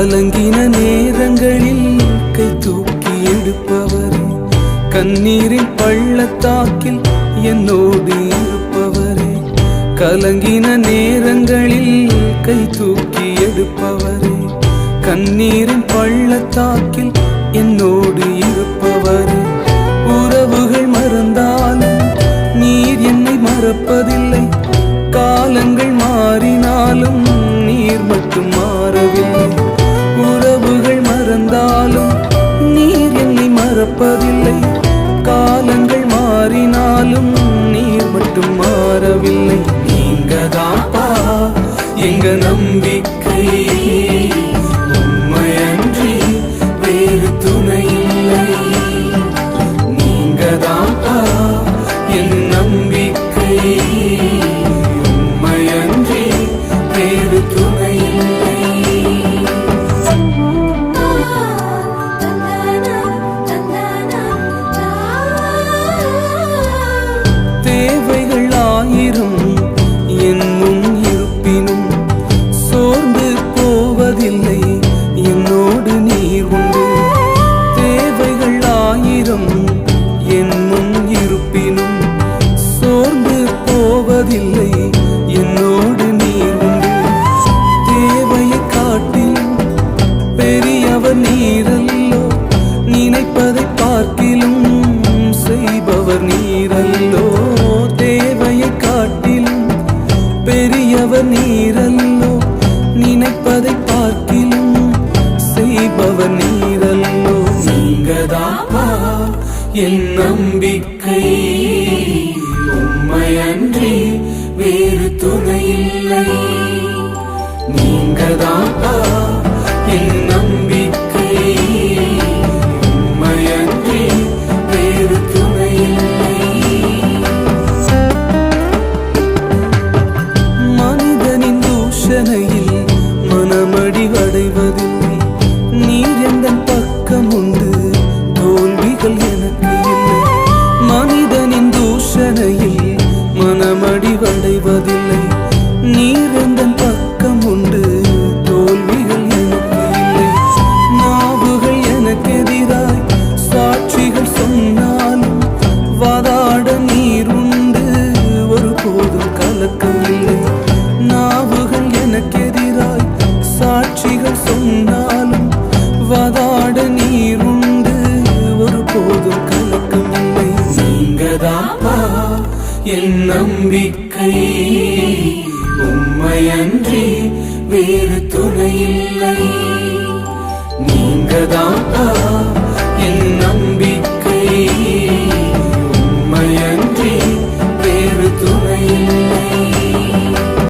கலங்கின நேரங்களில் கை தூக்கி எடுப்பவரே, கண்ணீரின் பள்ளத்தாக்கில் என்னோடு இருப்பவரே. கலங்கின நேரங்களில் கை தூக்கி எடுப்பவரே, கண்ணீரின் பள்ளத்தாக்கில் என்னோடு இருப்பவரே. உறவுகள் மறந்தாலும் நீர் என்னை மறப்பதில்லை, காலங்கள் மாறினாலும் நீர் மட்டும் மாறவில்லை. உறவுகள் மறந்தாலும் நீர் என்னை மறப்பதில்லை, காலங்கள் மாறினாலும் நீர் மட்டும் மாறவில்லை. நீங்கதாப்பா எங்க நம்பிக்கை, உம்மையன்றி வேறு துணை இல்லை. நீங்கதாப்பா என் நம்பிக்கை, உம்மையன்றி வேறு துணை இல்லை. தேவைகள் ஆயிரம் என்னும் இருப்பினும் சோர்ந்து போவதில்லை, என்னோடு நீர் உண்டு. தேவைகள் ஆயிரம் என்னும் இருப்பினும் சோர்ந்து போவதில்லை, என்னோடு நீர் உண்டு. தேவையை காட்டிலும் பெரியவர் நீரல்லோ, நினைப்பதை பார்க்கிலும் செய்பவர் நீரல்லோ. தேவையை காட்டிலும் பெரியவர் நீரல்லோ, நினைப்பதை பார்க்கிலும் செய்பவர் நீரல்லோ. நீங்கதாப்பா என் நம்பிக்கை, உம்மையன்றி வேறு துணை இல்லை. நீங்கதாப்பா என் நம்பிக்கை, உம்மையன்றி வேறு துணை இல்லை. மனிதனின் தூஷணையில் மனமடிவடைவதில்லை, நீர் எந்தன் பக்கம் உண்டு, தோல்விகள் எனக்கு இல்லை. மனிதனின் தூஷணையில் மனமடிவடைவதில்லை, நீர் எந்தன் பக்கம் உண்டு, தோல்விகள் எனக்கு இல்லை. நாவுகள் எனக்கு எதிராய் சாட்சிகள் சொன்னாலும் வாதாட நீர் உண்டு, ஒருபோதும் கலக்கம் இல்லை. நாவுகள் எனக்கு எதிராய் சாட்சிகள் சொன்னாலும் வாதாட நீர் உண்டு, ஒருபோதும் கலக்கம் இல்லை. நீங்கதாப்பா என் நம்பிக்கை, உம்மையன்றி வேறு துணை இல்லை. நீங்கதாப்பா